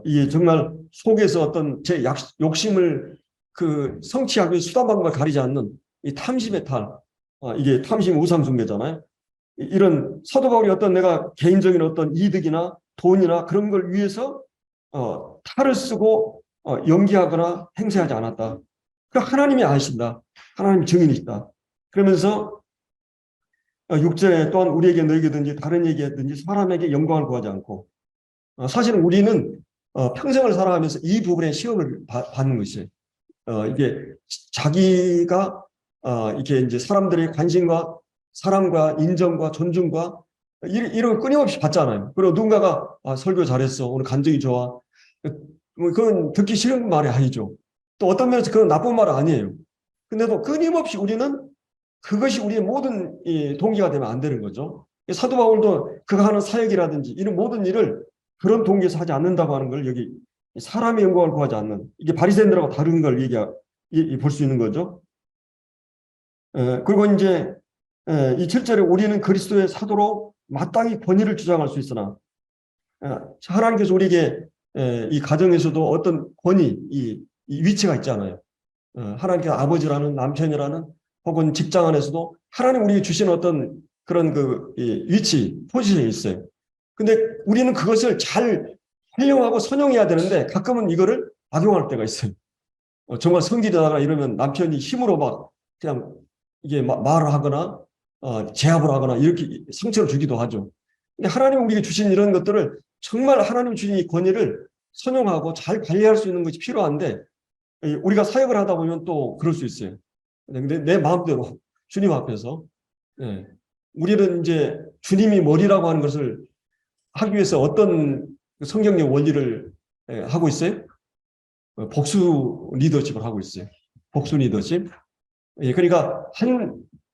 이게 정말 속에서 어떤 제 욕심을 그 성취하기 위해 수단 방법을 가리지 않는 이 탐심의 탈, 이게 탐심 우상숭배잖아요. 이런 사도 바울이 어떤 내가 개인적인 어떤 이득이나 돈이나 그런 걸 위해서 탈을 쓰고 연기하거나 행세하지 않았다. 그 하나님이 아신다. 하나님이 증인이시다. 그러면서 6절에 또한 우리에게 너에게든지 다른 에게든지 사람에게 영광을 구하지 않고, 사실은 우리는 평생을 살아가면서 이 부분에 시험을 받는 것이에요. 이게 자기가 이렇게 이제 사람들의 관심과 사랑과 인정과 존중과 이런 걸 끊임없이 받잖아요. 그리고 누군가가 설교 잘했어, 오늘 간증이 좋아, 그건 듣기 싫은 말이 아니죠. 또 어떤 면에서 그건 나쁜 말은 아니에요. 근데도 끊임없이 우리는 그것이 우리의 모든 동기가 되면 안 되는 거죠. 사도 바울도 그가 하는 사역이라든지 이런 모든 일을 그런 동기에서 하지 않는다고 하는 걸 여기 사람의 영광을 구하지 않는, 이게 바리새인들하고 다른 걸 볼 수 있는 거죠. 그리고 이제 이 7절에 우리는 그리스도의 사도로 마땅히 권위를 주장할 수 있으나, 하나님께서 우리에게 이 가정에서도 어떤 권위, 이 위치가 있잖아요. 하나님께서 아버지라는, 남편이라는, 혹은 직장 안에서도 하나님 우리에게 주신 어떤 그런 위치, 포지션이 있어요. 근데 우리는 그것을 잘 활용하고 선용해야 되는데 가끔은 이거를 악용할 때가 있어요. 정말 성질이 나거나 이러면 남편이 힘으로 막 그냥 이게 말을 하거나 제압을 하거나 이렇게 상처를 주기도 하죠. 근데 하나님 우리에게 주신 이런 것들을 정말 하나님 주신 이 권위를 선용하고 잘 관리할 수 있는 것이 필요한데, 우리가 사역을 하다 보면 또 그럴 수 있어요. 근데 내 마음대로 주님 앞에서, 우리는 이제 주님이 머리라고 하는 것을 하기 위해서 어떤 성경적 원리를 하고 있어요? 복수 리더십을 하고 있어요. 복수 리더십. 그러니까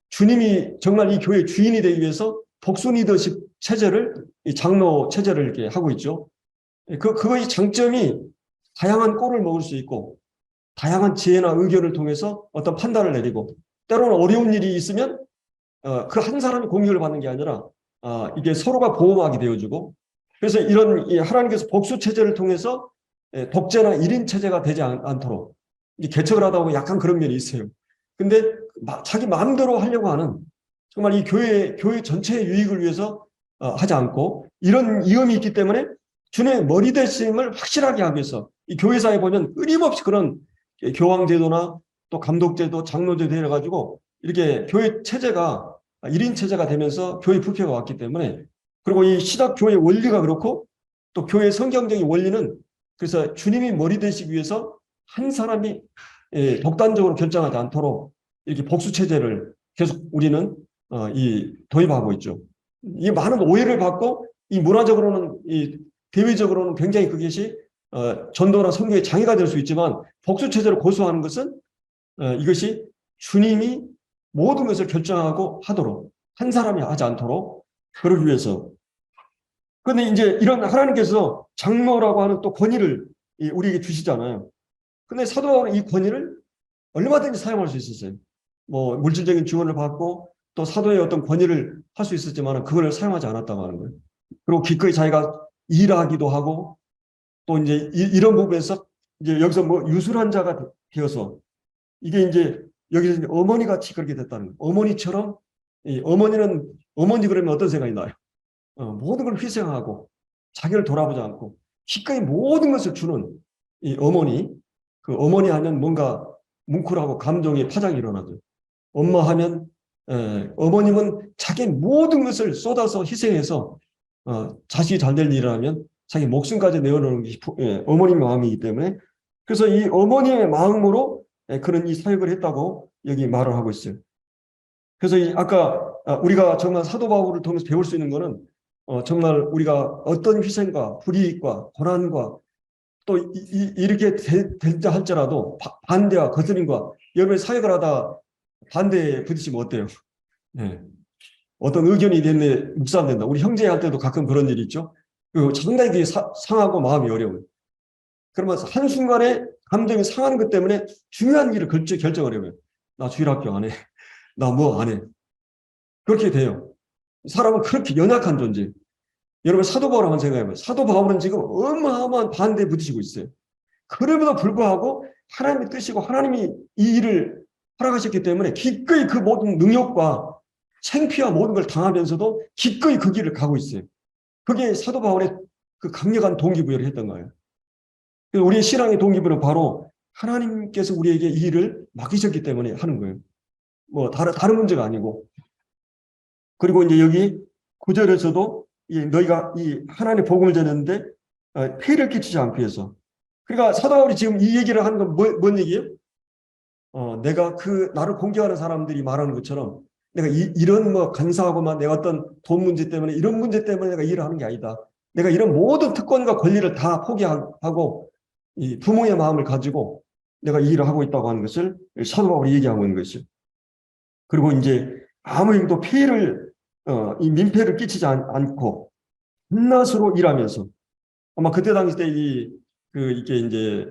주님이 정말 이 교회의 주인이 되기 위해서 복수 리더십 체제를, 이 장로 체제를 이렇게 하고 있죠. 그거의 장점이 다양한 꼴을 먹을 수 있고, 다양한 지혜나 의견을 통해서 어떤 판단을 내리고, 때로는 어려운 일이 있으면 그 한 사람이 공격을 받는 게 아니라 이게 서로가 보호막이 되어주고, 그래서 이런 하나님께서 복수 체제를 통해서 독재나 1인 체제가 되지 않도록 개척을 하다 보면 약간 그런 면이 있어요. 근데 자기 마음대로 하려고 하는, 정말 이 교회 전체의 유익을 위해서 하지 않고, 이런 위험이 있기 때문에 주님의 머리 대심을 확실하게 하기 위해서 이 교회사에 보면 끊임없이 그런 교황제도나 또 감독제도, 장로제도 해가지고 이렇게 교회 체제가 1인 체제가 되면서 교회 부패가 왔기 때문에, 그리고 이 시작 교회 원리가 그렇고 또 교회 성경적인 원리는, 그래서 주님이 머리 되시기 위해서 한 사람이 독단적으로 결정하지 않도록 이렇게 복수 체제를 계속 우리는 도입하고 있죠. 이 많은 오해를 받고, 이 문화적으로는, 이 대외적으로는 굉장히 그것이 전도나 선교의 장애가 될 수 있지만, 복수 체제를 고수하는 것은 이것이 주님이 모든 것을 결정하고 하도록, 한 사람이 하지 않도록 그러기 위해서. 그런데 이제 이런 하나님께서 장로라고 하는 또 권위를 우리에게 주시잖아요. 근데 사도 바울은 이 권위를 얼마든지 사용할 수 있었어요. 뭐 물질적인 지원을 받고 또 사도의 어떤 권위를 할 수 있었지만 그걸 사용하지 않았다고 하는 거예요. 그리고 기꺼이 자기가 일하기도 하고 또 이제 이런 부분에서 이제 여기서 뭐 유술한 자가 되어서 이게 이제 여기서 이제 어머니 같이 그렇게 됐다는 거예요. 어머니처럼 이 어머니 그러면 어떤 생각이 나요? 모든 걸 희생하고 자기를 돌아보지 않고 기꺼이 모든 것을 주는 이 어머니, 그 어머니 하면 뭔가 뭉클하고 감정의 파장이 일어나죠. 엄마 하면 어머님은 자기 모든 것을 쏟아서 희생해서 자식이 잘 될 일을 하면 자기 목숨까지 내어놓는 게 어머님 마음이기 때문에 그래서 이 어머니의 마음으로 그런 이 사역을 했다고 여기 말을 하고 있어요. 그래서 아까 우리가 정말 사도 바울을 통해서 배울 수 있는 거는 정말 우리가 어떤 희생과 불이익과 고난과 또 이렇게 된다 할지라도 반대와 거스림과 여러분이 사역을 하다 반대에 부딪히면 어때요? 네. 어떤 의견이 됐네 묵살된다. 우리 형제할 때도 가끔 그런 일이 있죠. 상당히 그게 상하고 마음이 어려워요. 그러면 한순간에 감정이 상하는 것 때문에 중요한 일을 결정을 해요. 나 주일학교 안 해. 나 뭐 안 해. 그렇게 돼요. 사람은 그렇게 연약한 존재. 여러분 사도 바울 한번 생각해봐요. 사도 바울은 지금 어마어마한 반대에 부딪히고 있어요. 그럼에도 불구하고 하나님의 뜻이고 하나님이 이 일을 허락하셨기 때문에 기꺼이 그 모든 능력과 생피와 모든 걸 당하면서도 기꺼이 그 길을 가고 있어요. 그게 사도 바울의 그 강력한 동기부여를 했던 거예요. 우리의 신앙의 동기부여는 바로 하나님께서 우리에게 이 일을 맡기셨기 때문에 하는 거예요. 뭐 다른 문제가 아니고. 그리고 이제 여기 9절에서도 너희가 이 하나님의 복음을 전했는데 폐를 끼치지 않기 위해서. 그러니까 사도 바울이 지금 이 얘기를 하는 건 뭔 얘기예요? 내가 나를 공격하는 사람들이 말하는 것처럼 내가 이런 뭐 간사하고만 내가 어떤 돈 문제 때문에 이런 문제 때문에 내가 일을 하는 게 아니다. 내가 이런 모든 특권과 권리를 다 포기하고 이 부모의 마음을 가지고 내가 이 일을 하고 있다고 하는 것을 사도 바울이 얘기하고 있는 것이죠. 그리고 이제 아무 일도 피해를 이 민폐를 끼치지 않고 한낮으로 일하면서 아마 그때 당시 때 이게 이제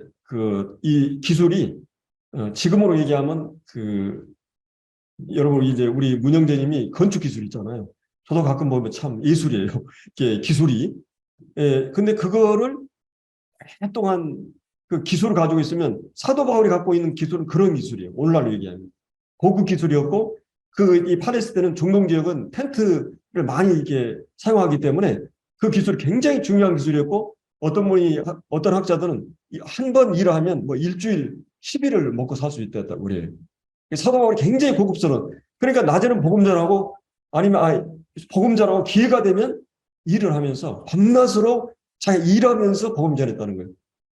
이 기술이 지금으로 얘기하면 여러분 이제 우리 문영재님이 건축 기술 있잖아요. 저도 가끔 보면 참 예술이에요. 이게 기술이. 근데 그거를 오랫동안 그 기술을 가지고 있으면 사도 바울이 갖고 있는 기술은 그런 기술이에요. 오늘날로 얘기하면 고급 기술이었고 이 팔레스타인은 중동 지역은 텐트를 많이 이렇게 사용하기 때문에 그 기술이 굉장히 중요한 기술이었고 어떤 학자들은 한 번 일을 하면 뭐 일주일 10일을 먹고 살 수 있다고 그래요. 사도 바울이 굉장히 고급스러운. 그러니까 낮에는 복음 전하고 아니면 복음 전하고 기회가 되면 일을 하면서 밤낮으로 자기 일하면서 복음 전했다는 거예요.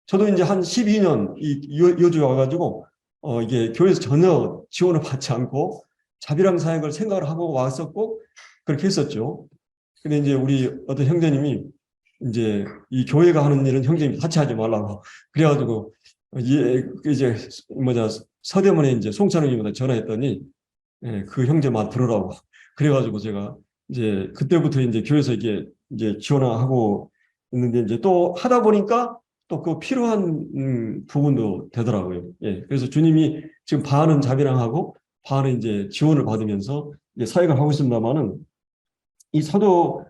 저도 이제 한 12년 여주에 와가지고 이게 교회에서 전혀 지원을 받지 않고 자비랑 사역을 생각을 하고 왔었고 그렇게 했었죠. 근데 이제 우리 어떤 형제님이 이제 이 교회가 하는 일은 형제님이 같이 하지 말라고 그래가지고 이제 서대문에 이제 송찬호님한테 전화했더니 그 형제 말 들으라고 그래가지고 제가 이제 그때부터 이제 교회에서 이제 지원하고 있는데 이제 또 하다 보니까 또 그 필요한 부분도 되더라고요. 그래서 주님이 지금 반은 자비랑하고 반은 이제 지원을 받으면서 이제 사역을 하고 있습니다만은 이 사도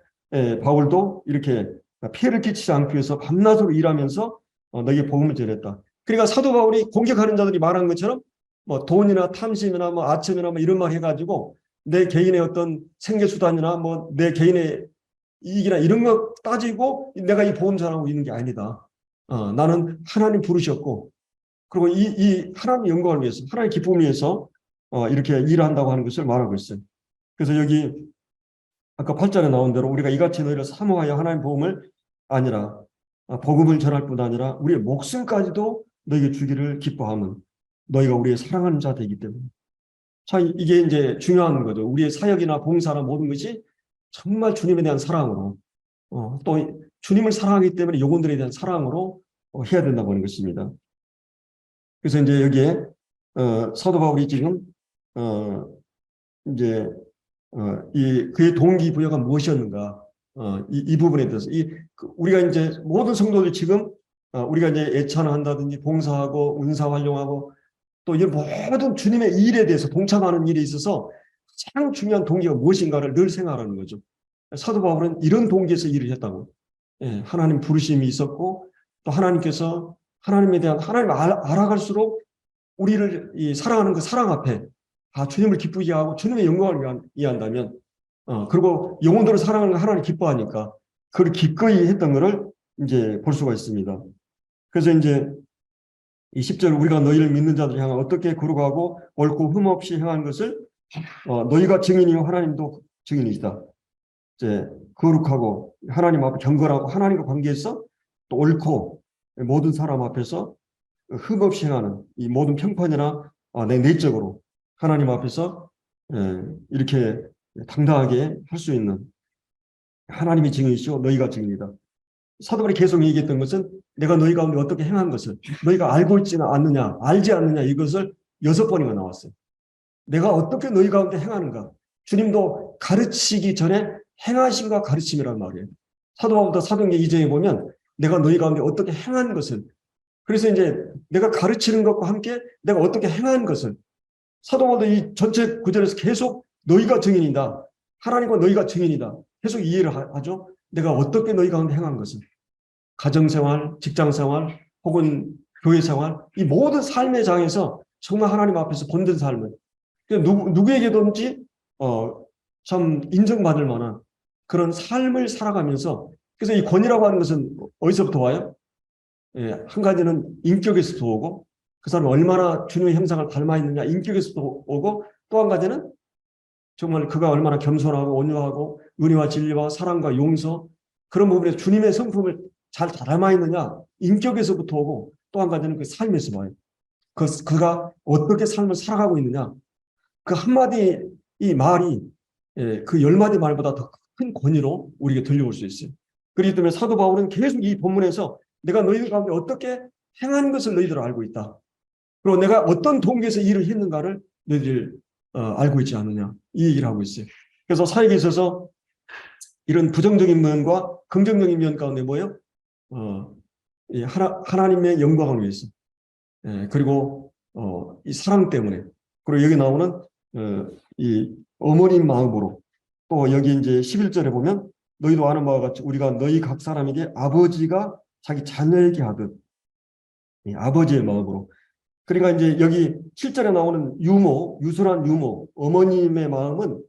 바울도 이렇게 피해를 끼치지 않기 위해서 밤낮으로 일하면서 너희에게 복음을 전했다. 그러니까 사도 바울이 공격하는 자들이 말한 것처럼 뭐 돈이나 탐심이나 뭐 아첨이나 뭐 이런 말 해가지고 내 개인의 어떤 생계수단이나 뭐 내 개인의 이익이나 이런 거 따지고 내가 이 복음 전하고 있는 게 아니다. 나는 하나님 부르셨고 그리고 이 하나님 영광을 위해서 하나님 기쁨을 위해서 이렇게 일한다고 하는 것을 말하고 있어요. 그래서 여기 아까 8절에 나온 대로 우리가 이같이 너희를 사모하여 하나님 복음을 아니라 복음을 전할 뿐 아니라 우리의 목숨까지도 너희에게 주기를 기뻐하면 너희가 우리의 사랑하는 자 되기 때문에. 참 이게 이제 중요한 거죠. 우리의 사역이나 봉사나 모든 것이 정말 주님에 대한 사랑으로 또 주님을 사랑하기 때문에 영혼들에 대한 사랑으로 해야 된다고 하는 것입니다. 그래서 이제 여기에 사도 바울이 지금 이제 그의 동기부여가 무엇이었는가 이 부분에 대해서 우리가 이제 모든 성도들이 지금 우리가 이제 애찬을 한다든지 봉사하고 은사 활용하고 또 이 모든 주님의 일에 대해서 동참하는 일에 있어서 가장 중요한 동기가 무엇인가를 늘 생각하는 거죠. 사도 바울은 이런 동기에서 일을 했다고. 예, 하나님 부르심이 있었고 또 하나님께서 하나님에 대한 하나님을 알아갈수록 우리를 이 사랑하는 그 사랑 앞에 다 주님을 기쁘게 하고 주님의 영광을 위한다면 그리고 영혼들을 사랑하는 거 하나님 기뻐하니까 그걸 기꺼이 했던 것을 이제 볼 수가 있습니다. 그래서 이제 이 10절 우리가 너희를 믿는 자들 향해 어떻게 거룩하고 옳고 흠없이 행한 것을 너희가 증인이요 하나님도 증인이시다. 이제 거룩하고 하나님 앞에 경건하고 하나님과 관계에서 또 옳고 모든 사람 앞에서 흠없이 행하는 이 모든 평판이나 내적으로 하나님 앞에서 이렇게 당당하게 할 수 있는 하나님이 증인이시고 너희가 증인이다. 사도 바울이 계속 얘기했던 것은 내가 너희 가운데 어떻게 행한 것을 너희가 알고 있지는 않느냐 알지 않느냐 이것을 6번이나 나왔어요. 내가 어떻게 너희 가운데 행하는가. 주님도 가르치기 전에 행하심과 가르침이란 말이에요. 사도 바울도 사도행전 2장에 보면 내가 너희 가운데 어떻게 행한 것을 그래서 이제 내가 가르치는 것과 함께 내가 어떻게 행한 것을 사도 바울도 이 전체 구절에서 계속 너희가 증인이다. 하나님과 너희가 증인이다. 계속 이해를 하죠. 내가 어떻게 너희 가운데 행한 것을 가정생활, 직장생활 혹은 교회생활 이 모든 삶의 장에서 정말 하나님 앞에서 본된 삶을 누구에게든지 참 인정받을 만한 그런 삶을 살아가면서 그래서 이 권위라고 하는 것은 어디서부터 와요? 예, 한 가지는 인격에서도 오고 그 사람이 얼마나 주님의 형상을 닮아 있느냐 인격에서도 오고 또 한 가지는 정말 그가 얼마나 겸손하고 온유하고 은혜와 진리와 사랑과 용서 그런 부분에서 주님의 성품을 잘 닮아 있느냐 인격에서부터 오고 또 한 가지는 그 삶에서 와요. 그가 어떻게 삶을 살아가고 있느냐 그 한마디 이 말이 그 10마디 말보다 더 큰 권위로 우리에게 들려올 수 있어요. 그렇기 때문에 사도 바울은 계속 이 본문에서 내가 너희들 가운데 어떻게 행한 것을 너희들 알고 있다. 그리고 내가 어떤 동기에서 일을 했는가를 너희들 알고 있지 않느냐. 이 얘기를 하고 있어요. 그래서 사역에 있어서 이런 부정적인 면과 긍정적인 면 가운데 뭐예요? 하나님의 영광을 위해서. 그리고 이 사랑 때문에. 그리고 여기 나오는 이 어머님 마음으로 또 여기 이제 11절에 보면 너희도 아는 바와 같이 우리가 너희 각 사람에게 아버지가 자기 자녀에게 하듯 아버지의 마음으로 그러니까 이제 여기 7절에 나오는 유모, 유순한 유모, 어머님의 마음은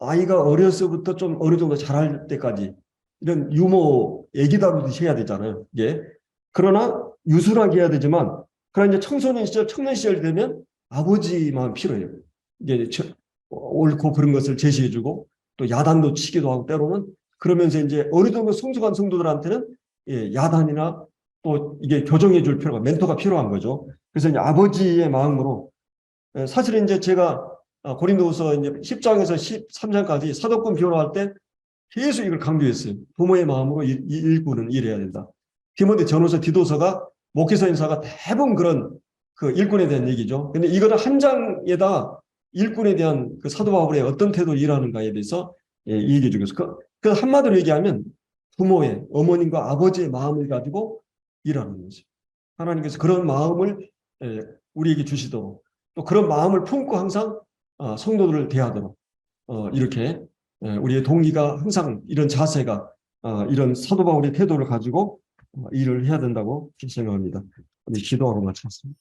아이가 어려서부터 좀 어느 정도 자랄 때까지 이런 유모 애기 다루듯이 해야 되잖아요. 예. 그러나 유순하게 해야 되지만 그러나 이제 청소년 시절, 청년 시절이 되면 아버지 마음 필요해요. 이제 옳고 그런 것을 제시해주고 또 야단도 치기도 하고 때로는 그러면서 이제 어느 정도 성숙한 성도들한테는 야단이나 또 이게 교정해 줄 필요가 멘토가 필요한 거죠. 그래서 이제 아버지의 마음으로 사실은 이제 제가 고린도후서 이제 10장에서 13장까지 사도권 변호할 때 계속 이걸 강조했어요. 부모의 마음으로 일꾼은 일해야 된다. 디모데 전후서 디도서가 목회자 인사가 대부분 그런 그 일꾼에 대한 얘기죠. 근데 이거를 한 장에다 일꾼에 대한 그 사도 바울의 어떤 태도로 일하는가에 대해서 얘기해 주고 있어요. 그 한마디로 얘기하면 부모의 어머님과 아버지의 마음을 가지고 일하는 거죠. 하나님께서 그런 마음을 우리에게 주시도록 또 그런 마음을 품고 항상 성도들을 대하도록 이렇게 우리의 동기가 항상 이런 자세가 이런 사도 바울의 태도를 가지고 일을 해야 된다고 생각합니다. 기도하고 마치겠습니다.